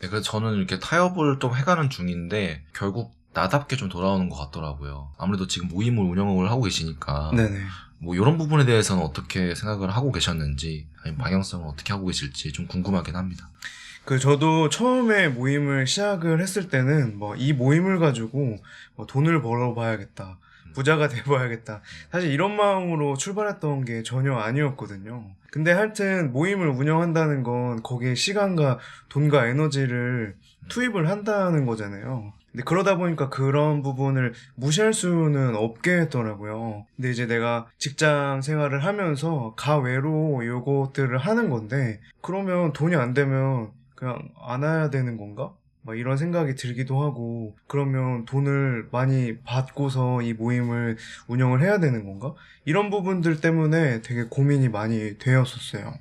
네, 그래서 저는 이렇게 타협을 좀 해가는 중인데 결국 나답게 좀 돌아오는 것 같더라고요. 아무래도 지금 모임을 운영을 하고 계시니까 네네. 뭐 이런 부분에 대해서는 어떻게 생각을 하고 계셨는지 아니면 방향성을 어떻게 하고 계실지 좀 궁금하긴 합니다. 저도 처음에 모임을 시작을 했을 때는 뭐 이 모임을 가지고 뭐 돈을 벌어봐야겠다, 부자가 돼봐야겠다, 사실 이런 마음으로 출발했던 게 전혀 아니었거든요. 근데 하여튼 모임을 운영한다는 건 거기에 시간과 돈과 에너지를 투입을 한다는 거잖아요. 근데 그러다 보니까 그런 부분을 무시할 수는 없겠더라고요. 근데 이제 내가 직장 생활을 하면서 가외로 요것들을 하는 건데, 그러면 돈이 안 되면 그냥 안 해야 되는 건가? 막 이런 생각이 들기도 하고, 그러면 돈을 많이 받고서 이 모임을 운영을 해야 되는 건가? 이런 부분들 때문에 되게 고민이 많이 되었었어요.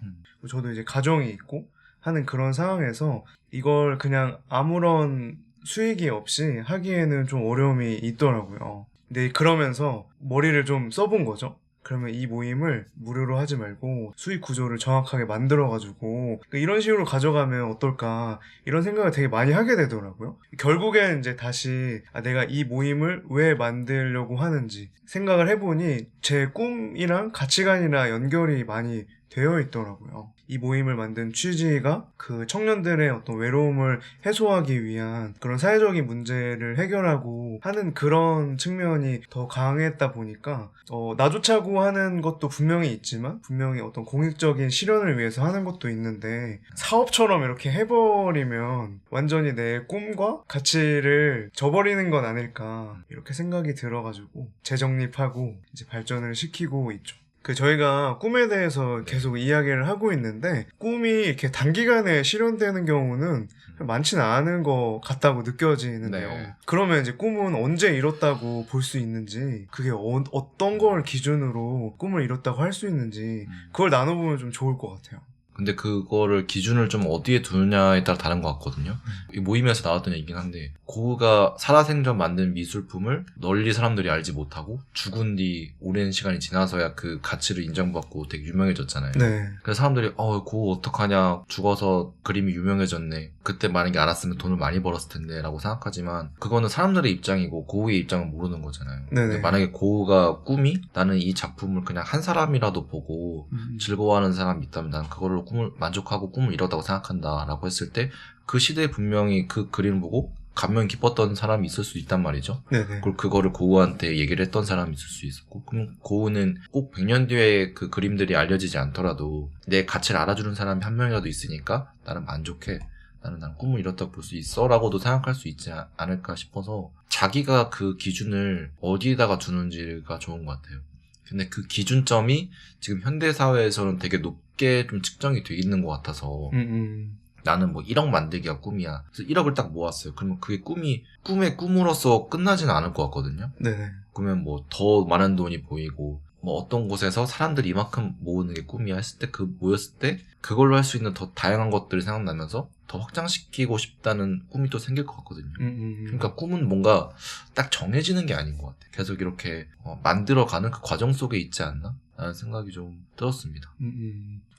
저도 이제 가정이 있고 하는 그런 상황에서 이걸 그냥 아무런 수익이 없이 하기에는 좀 어려움이 있더라고요. 근데 그러면서 머리를 좀 써본 거죠. 그러면 이 모임을 무료로 하지 말고 수익 구조를 정확하게 만들어가지고 이런 식으로 가져가면 어떨까, 이런 생각을 되게 많이 하게 되더라고요. 결국엔 이제 다시 내가 이 모임을 왜 만들려고 하는지 생각을 해보니 제 꿈이랑 가치관이랑 연결이 많이 되어 있더라고요. 이 모임을 만든 취지가 그 청년들의 어떤 외로움을 해소하기 위한 그런 사회적인 문제를 해결하고 하는 그런 측면이 더 강했다 보니까 나조차고 하는 것도 분명히 있지만 분명히 어떤 공익적인 실현을 위해서 하는 것도 있는데, 사업처럼 이렇게 해버리면 완전히 내 꿈과 가치를 저버리는 건 아닐까, 이렇게 생각이 들어가지고 재정립하고 이제 발전을 시키고 있죠. 저희가 꿈에 대해서 계속 이야기를 하고 있는데, 꿈이 이렇게 단기간에 실현되는 경우는 많지는 않은 것 같다고 느껴지는데요. 네. 그러면 이제 꿈은 언제 이뤘다고 볼 수 있는지, 그게 어떤 걸 기준으로 꿈을 이뤘다고 할 수 있는지, 그걸 나눠보면 좀 좋을 것 같아요. 근데 그거를 기준을 좀 어디에 두느냐에 따라 다른 것 같거든요. 이 모임에서 나왔던 얘기긴 한데, 고흐가 살아생전 만든 미술품을 널리 사람들이 알지 못하고 죽은 뒤 오랜 시간이 지나서야 그 가치를 인정받고 되게 유명해졌잖아요. 네. 그래서 사람들이 고흐 어떡하냐, 죽어서 그림이 유명해졌네, 그때 만약에 알았으면 돈을 많이 벌었을 텐데 라고 생각하지만, 그거는 사람들의 입장이고 고흐의 입장은 모르는 거잖아요. 네네. 근데 만약에 고흐가 꿈이 나는 이 작품을 그냥 한 사람이라도 보고 즐거워하는 사람이 있다면 난 그거를 꿈을 만족하고 꿈을 이뤘다고 생각한다 라고 했을 때, 그 시대에 분명히 그 그림을 보고 감명 깊었던 사람이 있을 수 있단 말이죠. 네네. 그리고 그거를 고흐한테 얘기를 했던 사람이 있을 수 있었고, 그럼 고흐는 꼭 100년 뒤에 그 그림들이 알려지지 않더라도 내 가치를 알아주는 사람이 한 명이라도 있으니까 나는 만족해, 나는 꿈을 이뤘다고 볼 수 있어 라고도 생각할 수 있지 않을까 싶어서, 자기가 그 기준을 어디에다가 두는지가 좋은 것 같아요. 근데 그 기준점이 지금 현대사회에서는 되게 높게 좀 측정이 돼 있는 것 같아서, 나는 뭐 1억 만들기가 꿈이야, 그래서 1억을 딱 모았어요. 그러면 그게 꿈의 꿈으로서 끝나지는 않을 것 같거든요. 네네. 그러면 뭐 더 많은 돈이 보이고, 뭐 어떤 곳에서 사람들이 이만큼 모으는 게 꿈이야 했을 때, 모였을 때 그걸로 할 수 있는 더 다양한 것들이 생각나면서 더 확장시키고 싶다는 꿈이 또 생길 것 같거든요. 그러니까 꿈은 뭔가 딱 정해지는 게 아닌 것 같아요. 계속 이렇게 만들어가는 그 과정 속에 있지 않나 라는 생각이 좀 들었습니다.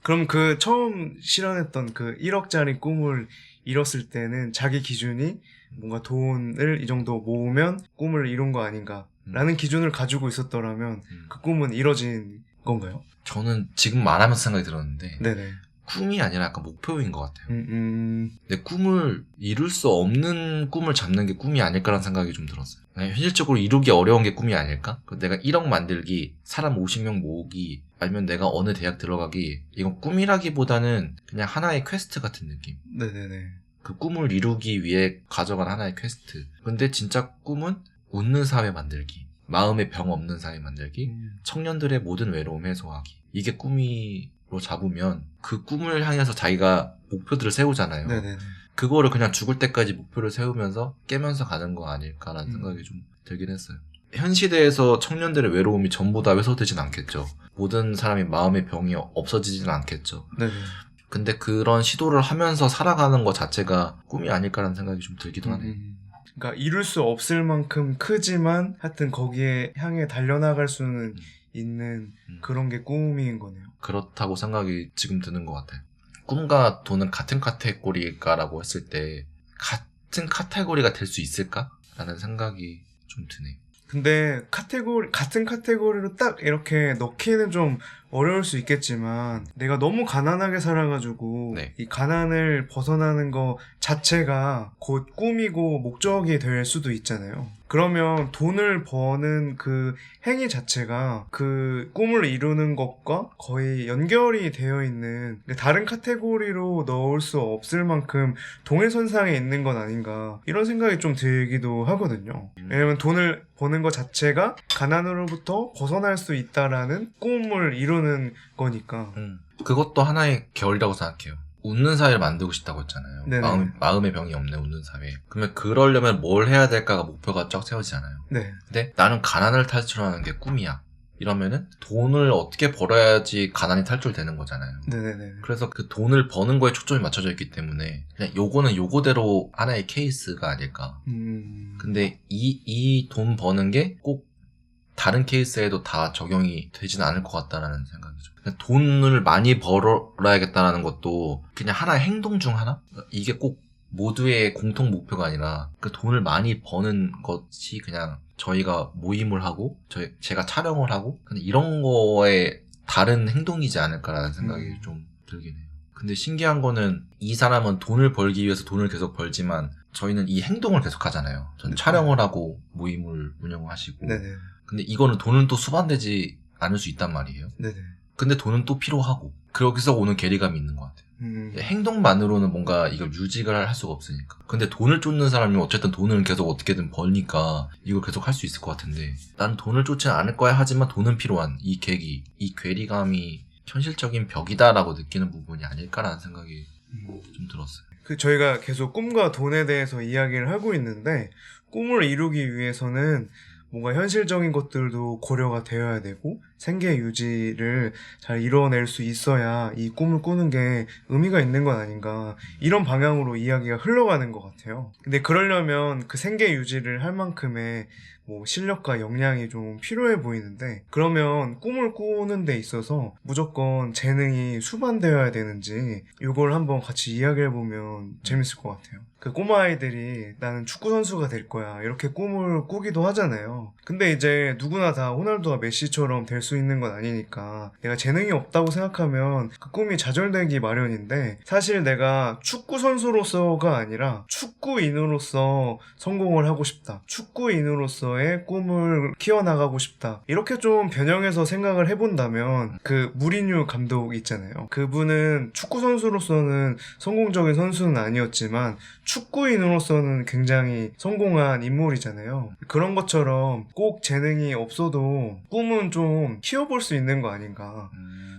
그럼 처음 실현했던 1억짜리 꿈을 이뤘을 때는 자기 기준이 뭔가 돈을 이 정도 모으면 꿈을 이룬 거 아닌가 라는 기준을 가지고 있었더라면 그 꿈은 이뤄진 건가요? 저는 지금 말하면서 생각이 들었는데, 네네. 꿈이 아니라 약간 목표인 것 같아요. 음. 내 꿈을 이룰 수 없는 꿈을 잡는 게 꿈이 아닐까라는 생각이 좀 들었어요. 현실적으로 이루기 어려운 게 꿈이 아닐까? 내가 1억 만들기, 사람 50명 모으기, 아니면 내가 어느 대학 들어가기, 이건 꿈이라기보다는 그냥 하나의 퀘스트 같은 느낌. 네네네. 그 꿈을 이루기 위해 가져간 하나의 퀘스트. 근데 진짜 꿈은 웃는 사회 만들기, 마음에 병 없는 사회 만들기, 청년들의 모든 외로움 해소하기. 이게 꿈이로 잡으면 그 꿈을 향해서 자기가 목표들을 세우잖아요. 네네네. 그거를 그냥 죽을 때까지 목표를 세우면서 깨면서 가는 거 아닐까라는 생각이 좀 들긴 했어요. 현 시대에서 청년들의 외로움이 전부 다 해소되진 않겠죠. 모든 사람이 마음의 병이 없어지진 않겠죠. 네네. 근데 그런 시도를 하면서 살아가는 것 자체가 꿈이 아닐까라는 생각이 좀 들기도 하네요. 그러니까 이룰 수 없을 만큼 크지만 하여튼 거기에 향해 달려나갈 수는 있는 그런 게 꿈인 거네요. 그렇다고 생각이 지금 드는 것 같아요. 꿈과 돈은 같은 카테고리일까라고 했을 때 같은 카테고리가 될 수 있을까? 라는 생각이 좀 드네요. 근데 같은 카테고리로 딱 이렇게 넣기는 좀 어려울 수 있겠지만, 내가 너무 가난하게 살아가지고 네. 이 가난을 벗어나는 거 자체가 곧 꿈이고 목적이 될 수도 있잖아요. 그러면 돈을 버는 그 행위 자체가 그 꿈을 이루는 것과 거의 연결이 되어 있는, 다른 카테고리로 넣을 수 없을 만큼 동일선상에 있는 건 아닌가, 이런 생각이 좀 들기도 하거든요. 왜냐면 돈을 버는 것 자체가 가난으로부터 벗어날 수 있다라는 꿈을 이루는 거니까. 그것도 하나의 결이라고 생각해요. 웃는 사회를 만들고 싶다고 했잖아요. 네네. 마음의 병이 없는 웃는 사회. 그러면 그러려면 뭘 해야 될까가 목표가 쫙 세워지잖아요. 네. 근데 나는 가난을 탈출하는 게 꿈이야. 이러면은 돈을 어떻게 벌어야지 가난이 탈출되는 거잖아요. 네네네. 그래서 그 돈을 버는 거에 초점이 맞춰져 있기 때문에 그냥 요거는 요거대로 하나의 케이스가 아닐까. 근데 이 돈 버는 게 꼭 다른 케이스에도 다 적용이 되진 않을 것 같다라는 생각이죠. 돈을 많이 벌어야겠다라는 것도 그냥 하나의 행동 중 하나? 이게 꼭 모두의 공통 목표가 아니라 그 돈을 많이 버는 것이 그냥 저희가 모임을 하고 제가 촬영을 하고 그냥 이런 거에 다른 행동이지 않을까라는 생각이 좀 들긴 해요. 근데 신기한 거는 이 사람은 돈을 벌기 위해서 돈을 계속 벌지만 저희는 이 행동을 계속 하잖아요. 전 촬영을 하고 모임을 운영하시고. 네네. 근데 이거는 돈은 또 수반되지 않을 수 있단 말이에요. 네네. 근데 돈은 또 필요하고. 그러기서 오는 괴리감이 있는 것 같아요. 행동만으로는 뭔가 이걸 유지를 할 수가 없으니까. 근데 돈을 쫓는 사람이 어쨌든 돈을 계속 어떻게든 버니까 이걸 계속 할 수 있을 것 같은데 나는 돈을 쫓지는 않을 거야 하지만 돈은 필요한 이 계기, 이 괴리감이 현실적인 벽이다라고 느끼는 부분이 아닐까라는 생각이 좀 들었어요. 저희가 계속 꿈과 돈에 대해서 이야기를 하고 있는데, 꿈을 이루기 위해서는 뭔가 현실적인 것들도 고려가 되어야 되고 생계 유지를 잘 이뤄낼 수 있어야 이 꿈을 꾸는 게 의미가 있는 건 아닌가, 이런 방향으로 이야기가 흘러가는 것 같아요. 근데 그러려면 그 생계 유지를 할 만큼의 실력과 역량이 좀 필요해 보이는데, 그러면 꿈을 꾸는 데 있어서 무조건 재능이 수반되어야 되는지 이걸 한번 같이 이야기해보면 재밌을 것 같아요. 그 꼬마아이들이 나는 축구선수가 될 거야 이렇게 꿈을 꾸기도 하잖아요. 근데 이제 누구나 다 호날두와 메시처럼 될 수 있는 건 아니니까 내가 재능이 없다고 생각하면 그 꿈이 좌절되기 마련인데, 사실 내가 축구선수로서가 아니라 축구인으로서 성공을 하고 싶다, 축구인으로서의 꿈을 키워나가고 싶다, 이렇게 좀 변형해서 생각을 해본다면, 그 무리뉴 감독 있잖아요. 그분은 축구선수로서는 성공적인 선수는 아니었지만 축구인으로서는 굉장히 성공한 인물이잖아요. 그런 것처럼 꼭 재능이 없어도 꿈은 좀 키워볼 수 있는 거 아닌가.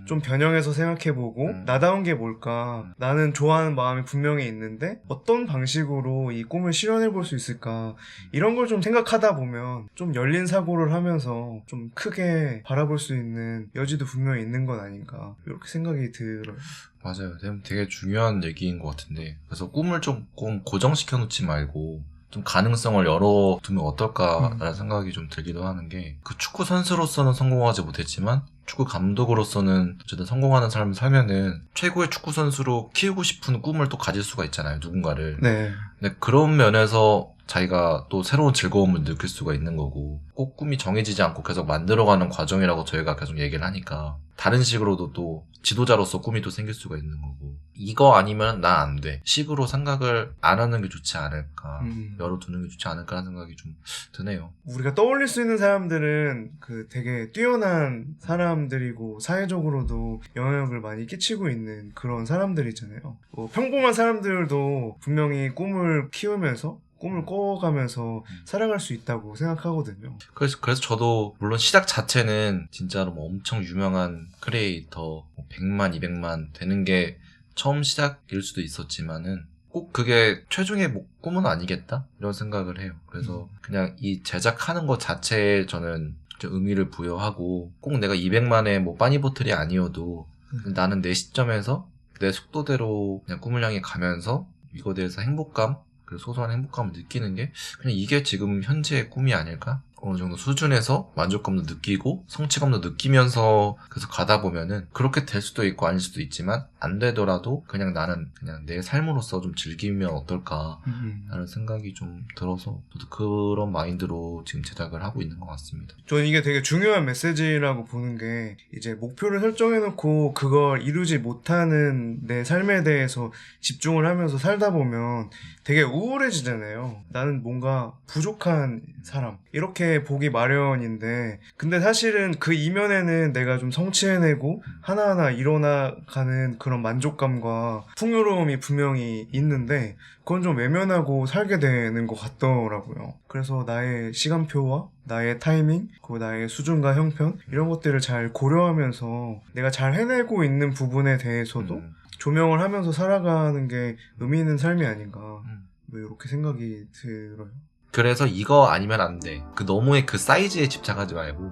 좀 변형해서 생각해보고 나다운 게 뭘까, 나는 좋아하는 마음이 분명히 있는데 어떤 방식으로 이 꿈을 실현해볼 수 있을까, 이런 걸 좀 생각하다 보면 좀 열린 사고를 하면서 좀 크게 바라볼 수 있는 여지도 분명히 있는 건 아닌가, 이렇게 생각이 들어요. 맞아요. 되게 중요한 얘기인 것 같은데, 그래서 꿈을 조금 고정시켜 놓지 말고 좀 가능성을 열어두면 어떨까라는 생각이 좀 들기도 하는 게, 그 축구 선수로서는 성공하지 못했지만 축구 감독으로서는 어쨌든 성공하는 삶을 살면은 최고의 축구 선수로 키우고 싶은 꿈을 또 가질 수가 있잖아요, 누군가를. 네. 근데 그런 면에서 자기가 또 새로운 즐거움을 느낄 수가 있는 거고, 꼭 꿈이 정해지지 않고 계속 만들어가는 과정이라고 저희가 계속 얘기를 하니까 다른 식으로도 또 지도자로서 꿈이 또 생길 수가 있는 거고, 이거 아니면 나 안 돼 식으로 생각을 안 하는 게 좋지 않을까, 열어두는 게 좋지 않을까라는 생각이 좀 드네요. 우리가 떠올릴 수 있는 사람들은 그 되게 뛰어난 사람들이고 사회적으로도 영향력을 많이 끼치고 있는 그런 사람들이잖아요. 평범한 사람들도 분명히 꿈을 키우면서 꿈을 꿔가면서 살아갈 수 있다고 생각하거든요. 그래서 저도 물론 시작 자체는 진짜로 엄청 유명한 크리에이터 100만, 200만 되는 게 처음 시작일 수도 있었지만은 꼭 그게 최종의 꿈은 아니겠다? 이런 생각을 해요. 그래서 그냥 이 제작하는 것 자체에 저는 좀 의미를 부여하고, 꼭 내가 200만의 빠니보틀이 아니어도 나는 내 시점에서 내 속도대로 그냥 꿈을 향해 가면서 이거에 대해서 행복감, 그 소소한 행복감을 느끼는 게 그냥 이게 지금 현재의 꿈이 아닐까? 어느 정도 수준에서 만족감도 느끼고 성취감도 느끼면서 계속 가다 보면은 그렇게 될 수도 있고 아닐 수도 있지만 안 되더라도 그냥 나는 그냥 내 삶으로서 좀 즐기면 어떨까 라는 생각이 좀 들어서 저도 그런 마인드로 지금 제작을 하고 있는 것 같습니다. 저는 이게 되게 중요한 메시지라고 보는 게 이제 목표를 설정해놓고 그걸 이루지 못하는 내 삶에 대해서 집중을 하면서 살다 보면 되게 우울해지잖아요. 나는 뭔가 부족한 사람 이렇게 보기 마련인데 근데 사실은 그 이면에는 내가 좀 성취해내고 하나하나 일어나가는 그런 만족감과 풍요로움이 분명히 있는데 그건 좀 외면하고 살게 되는 것 같더라고요. 그래서 나의 시간표와 나의 타이밍, 그리고 나의 수준과 형편 이런 것들을 잘 고려하면서 내가 잘 해내고 있는 부분에 대해서도 조명을 하면서 살아가는 게 의미 있는 삶이 아닌가 뭐 이렇게 생각이 들어요. 그래서 이거 아니면 안 돼. 그 너무의 그 사이즈에 집착하지 말고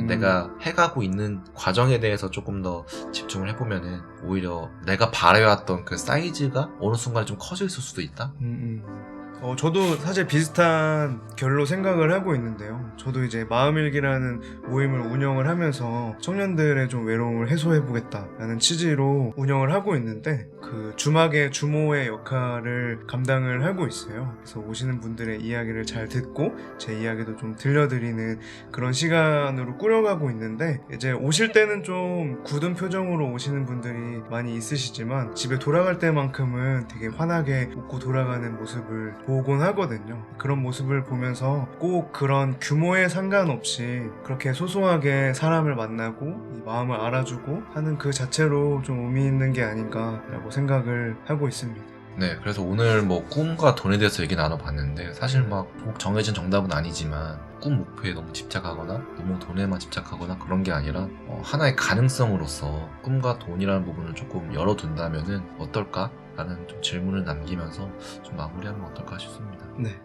내가 해가고 있는 과정에 대해서 조금 더 집중을 해보면은 오히려 내가 바라왔던 그 사이즈가 어느 순간에 좀 커질 수도 있다. 저도 사실 비슷한 결로 생각을 하고 있는데요. 저도 이제 마음일기라는 모임을 운영을 하면서 청년들의 좀 외로움을 해소해보겠다라는 취지로 운영을 하고 있는데 그 주막의 주모의 역할을 감당을 하고 있어요. 그래서 오시는 분들의 이야기를 잘 듣고 제 이야기도 좀 들려드리는 그런 시간으로 꾸려가고 있는데 이제 오실 때는 좀 굳은 표정으로 오시는 분들이 많이 있으시지만 집에 돌아갈 때만큼은 되게 환하게 웃고 돌아가는 모습을 보곤 하거든요. 그런 모습을 보면서 꼭 그런 규모에 상관없이 그렇게 소소하게 사람을 만나고 이 마음을 알아주고 하는 그 자체로 좀 의미 있는 게 아닌가라고 생각을 하고 있습니다. 네, 그래서 오늘 뭐 꿈과 돈에 대해서 얘기 나눠봤는데 사실 막 꼭 정해진 정답은 아니지만 꿈 목표에 너무 집착하거나 너무 돈에만 집착하거나 그런 게 아니라 하나의 가능성으로서 꿈과 돈이라는 부분을 조금 열어둔다면은 어떨까? 라는 좀 질문을 남기면서 좀 마무리하면 어떨까 싶습니다. 네.